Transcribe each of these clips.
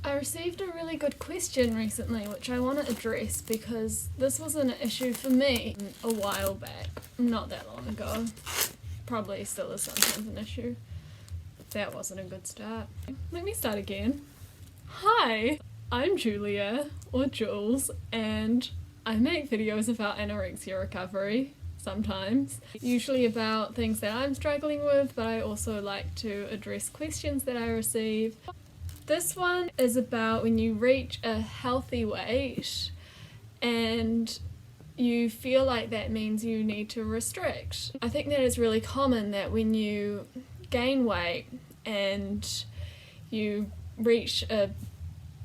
I received a really good question recently which I want to address because this was an issue for me a while back, not that long ago. Probably still is sometimes an issue. That wasn't a good start. Let me start again. Hi, I'm Julia, or Jules, and I make videos about anorexia recovery sometimes, usually about things that I'm struggling with, but I also like to address questions that I receive. This one is about when you reach a healthy weight and you feel like that means you need to restrict. I think that is really common, that when you gain weight and you reach a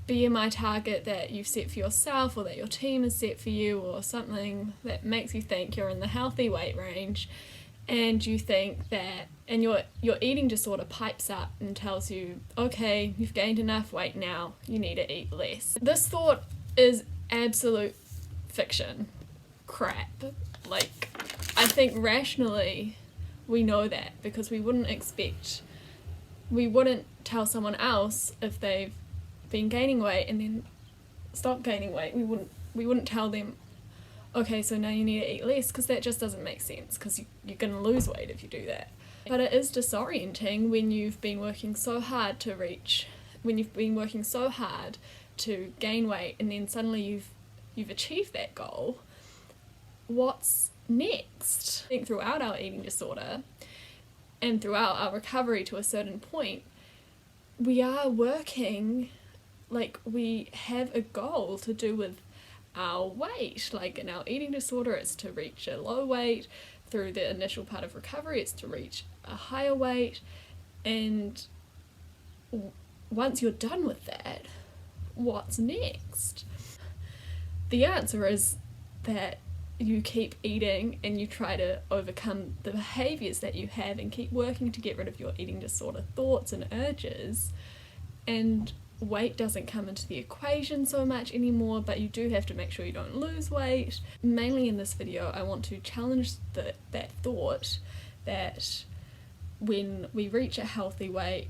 BMI target that you've set for yourself or that your team has set for you, or something that makes you think you're in the healthy weight range, and you think that, and your eating disorder pipes up and tells you, okay, you've gained enough weight now, you need to eat less. This thought is absolute fiction. Crap. Like, I think rationally we know that, because we wouldn't tell someone else if they've been gaining weight and then stop gaining weight. We wouldn't tell them, okay, so now you need to eat less, because that just doesn't make sense, because you're going to lose weight if you do that. But it is disorienting when you've been working so hard to gain weight, and then suddenly you've achieved that goal. What's next? I think throughout our eating disorder and throughout our recovery to a certain point, we are working, like, we have a goal to do with our weight. Like in our eating disorder, it's to reach a low weight. Through the initial part of recovery, it's to reach a higher weight. And once you're done with that, what's next? The answer is that you keep eating and you try to overcome the behaviours that you have and keep working to get rid of your eating disorder thoughts and urges. And weight doesn't come into the equation so much anymore, but you do have to make sure you don't lose weight. Mainly in this video, I want to challenge that thought that when we reach a healthy weight,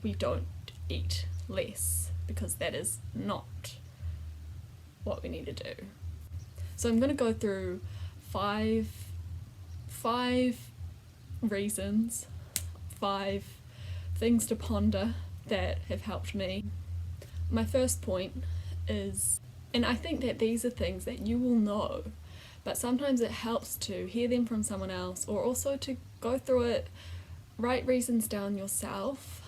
we don't eat less, because that is not what we need to do. So I'm going to go through five reasons, 5 things to ponder that have helped me. My first point is, and I think that these are things that you will know, but sometimes it helps to hear them from someone else, or also to go through it, write reasons down yourself,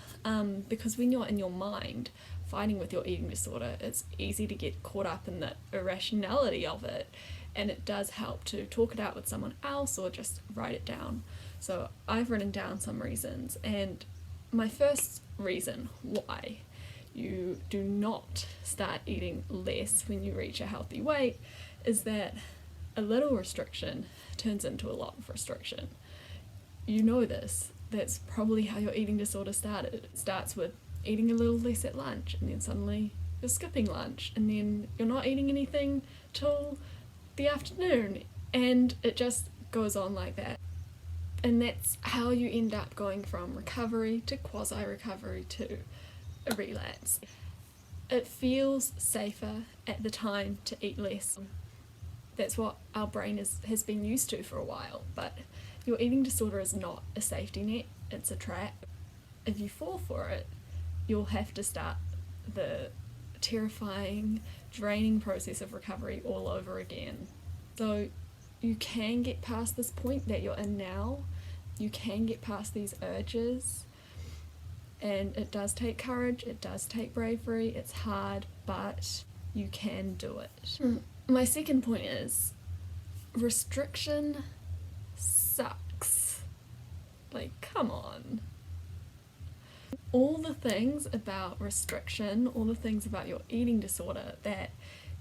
because when you're in your mind fighting with your eating disorder, it's easy to get caught up in the irrationality of it, and it does help to talk it out with someone else or just write it down. So I've written down some reasons, and my first reason why you do not start eating less when you reach a healthy weight is that a little restriction turns into a lot of restriction. You know this. That's probably how your eating disorder started. It starts with eating a little less at lunch, and then suddenly you're skipping lunch, and then you're not eating anything till the afternoon, and it just goes on like that. And that's how you end up going from recovery to quasi-recovery to a relapse. It feels safer at the time to eat less. That's what our brain has been used to for a while, but your eating disorder is not a safety net, it's a trap. If you fall for it, you'll have to start the terrifying, draining process of recovery all over again. So you can get past this point that you're in now. You can get past these urges, and it does take courage, it does take bravery, it's hard, but you can do it. My second point is, restriction sucks. Like, come on. All the things about restriction, all the things about your eating disorder that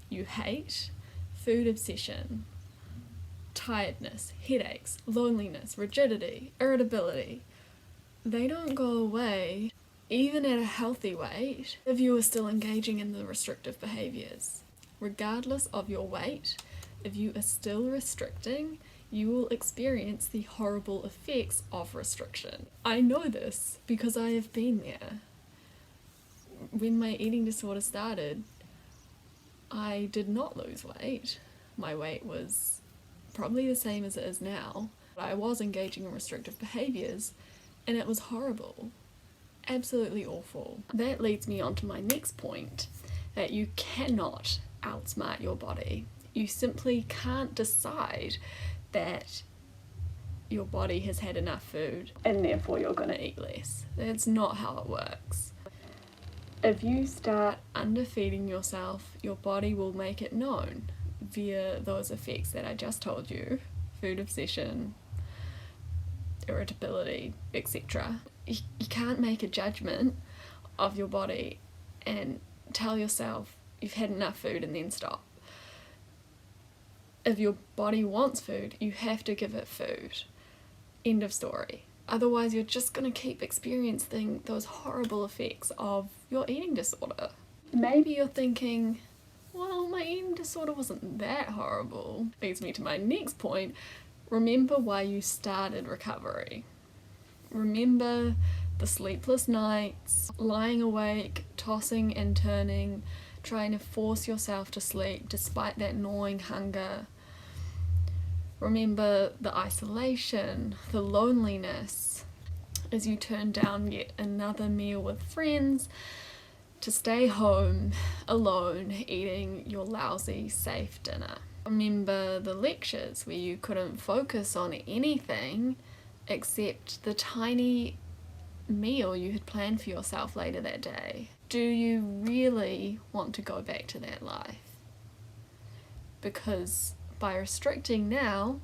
you hate, food obsession, tiredness, headaches, loneliness, rigidity, irritability, they don't go away even at a healthy weight if you are still engaging in the restrictive behaviours. Regardless of your weight, if you are still restricting, you will experience the horrible effects of restriction. I know this because I have been there. When my eating disorder started, I did not lose weight. My weight was probably the same as it is now. I was engaging in restrictive behaviours, and it was horrible. Absolutely awful. That leads me on to my next point, that you cannot outsmart your body. You simply can't decide that your body has had enough food and therefore you're going to eat less. That's not how it works. If you start underfeeding yourself, your body will make it known via those effects that I just told you: food obsession, irritability, etc. You can't make a judgment of your body and tell yourself you've had enough food and then stop. If your body wants food, you have to give it food. End of story. Otherwise, you're just going to keep experiencing those horrible effects of your eating disorder. Maybe you're thinking, well, my eating disorder wasn't that horrible. Leads me to my next point. Remember why you started recovery. Remember the sleepless nights, lying awake, tossing and turning, trying to force yourself to sleep despite that gnawing hunger. Remember the isolation, the loneliness, as you turn down yet another meal with friends to stay home alone eating your lousy, safe dinner. Remember the lectures where you couldn't focus on anything except the tiny meal you had planned for yourself later that day. Do you really want to go back to that life? Because by restricting now,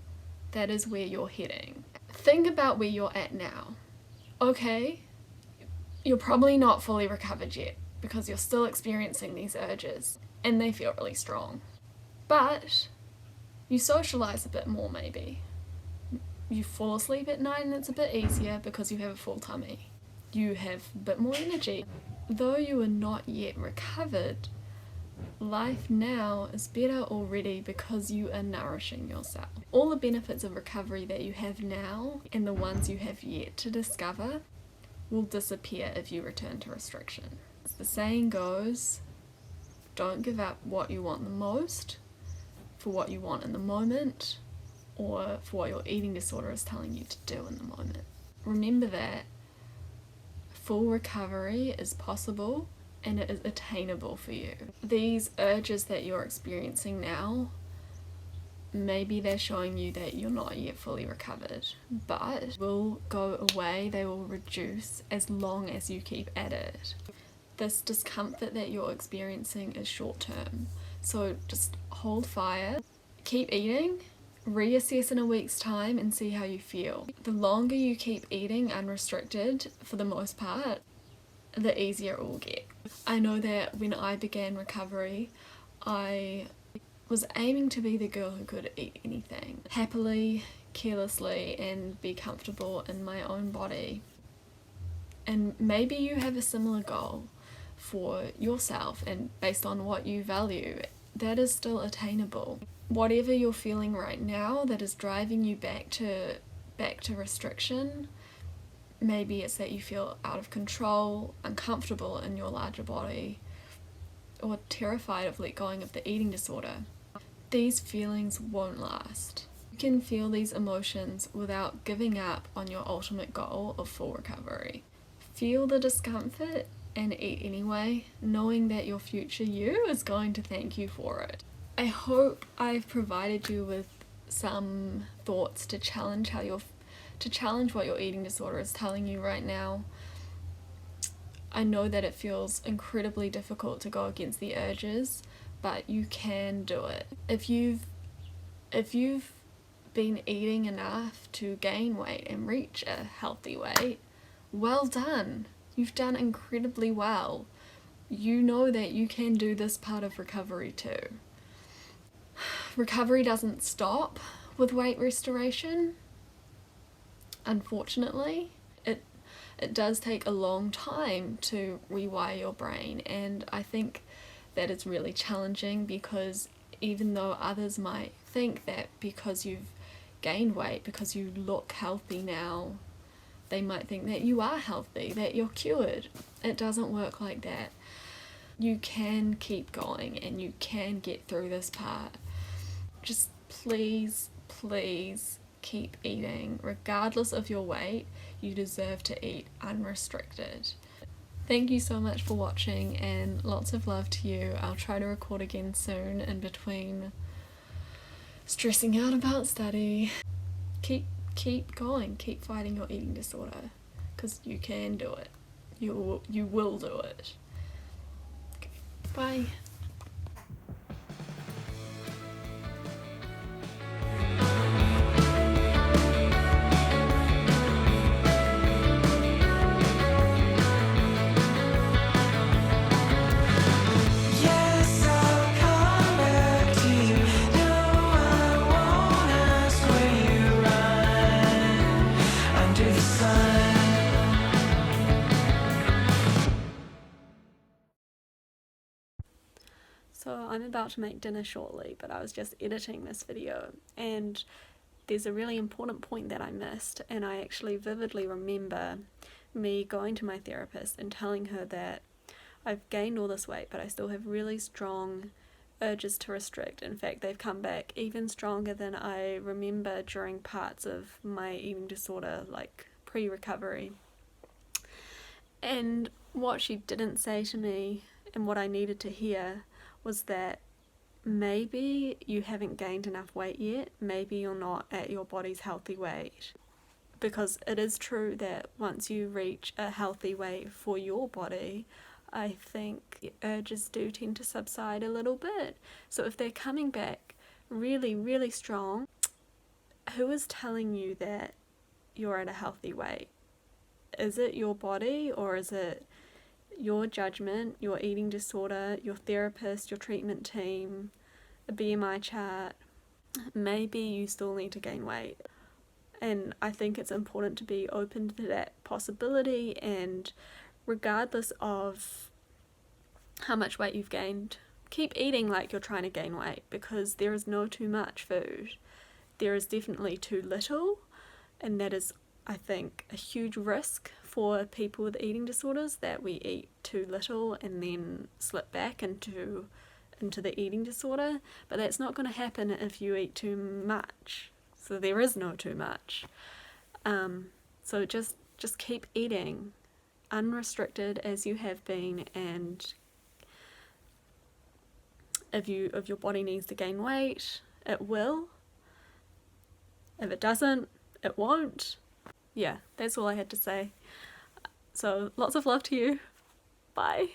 that is where you're heading. Think about where you're at now. Okay, you're probably not fully recovered yet because you're still experiencing these urges and they feel really strong. But you socialise a bit more maybe. You fall asleep at night and it's a bit easier because you have a full tummy. You have a bit more energy. Though you are not yet recovered, life now is better already because you are nourishing yourself. All the benefits of recovery that you have now and the ones you have yet to discover will disappear if you return to restriction. As the saying goes, don't give up what you want the most for what you want in the moment or for what your eating disorder is telling you to do in the moment. Remember that full recovery is possible and it is attainable for you. These urges that you're experiencing now, maybe they're showing you that you're not yet fully recovered, but will go away, they will reduce as long as you keep at it. This discomfort that you're experiencing is short term, so just hold fire, keep eating, reassess in a week's time and see how you feel. The longer you keep eating unrestricted, for the most part, the easier it will get. I know that when I began recovery, I was aiming to be the girl who could eat anything, happily, carelessly, and be comfortable in my own body. And maybe you have a similar goal for yourself, and based on what you value, that is still attainable. Whatever you're feeling right now that is driving you back to restriction, maybe it's that you feel out of control, uncomfortable in your larger body, or terrified of let going of the eating disorder. These feelings won't last. You can feel these emotions without giving up on your ultimate goal of full recovery. Feel the discomfort and eat anyway, knowing that your future you is going to thank you for it. I hope I've provided you with some thoughts to challenge what your eating disorder is telling you right now. I know that it feels incredibly difficult to go against the urges, but you can do it. If you've been eating enough to gain weight and reach a healthy weight, well done. You've done incredibly well. You know that you can do this part of recovery too. Recovery doesn't stop with weight restoration. Unfortunately, it does take a long time to rewire your brain, and I think that is really challenging because even though others might think that because you've gained weight, because you look healthy now, They might think that you are healthy, that you're cured. It doesn't work like that. You can keep going and you can get through this part. Just please, please keep eating. Regardless of your weight, you deserve to eat unrestricted. Thank you so much for watching and lots of love to you. I'll try to record again soon in between stressing out about study. Keep going, keep fighting your eating disorder, because you can do it. You will do it. Okay. Bye. So I'm about to make dinner shortly, but I was just editing this video and there's a really important point that I missed, and I actually vividly remember me going to my therapist and telling her that I've gained all this weight but I still have really strong urges to restrict. In fact, they've come back even stronger than I remember during parts of my eating disorder, like pre-recovery. And what she didn't say to me and what I needed to hear was that maybe you haven't gained enough weight yet, maybe you're not at your body's healthy weight. Because it is true that once you reach a healthy weight for your body, I think the urges do tend to subside a little bit. So if they're coming back really, really strong, who is telling you that you're at a healthy weight? Is it your body, or is it your judgment, your eating disorder, your therapist, your treatment team, a BMI chart? Maybe you still need to gain weight. And I think it's important to be open to that possibility, and regardless of how much weight you've gained, keep eating like you're trying to gain weight, because there is no too much food. There is definitely too little, and that is, I think, a huge risk for people with eating disorders, that we eat too little and then slip back into the eating disorder. But that's not going to happen if you eat too much. So there is no too much. So just keep eating unrestricted as you have been, and if your body needs to gain weight, it will. If it doesn't, it won't. Yeah, that's all I had to say. So lots of love to you. Bye.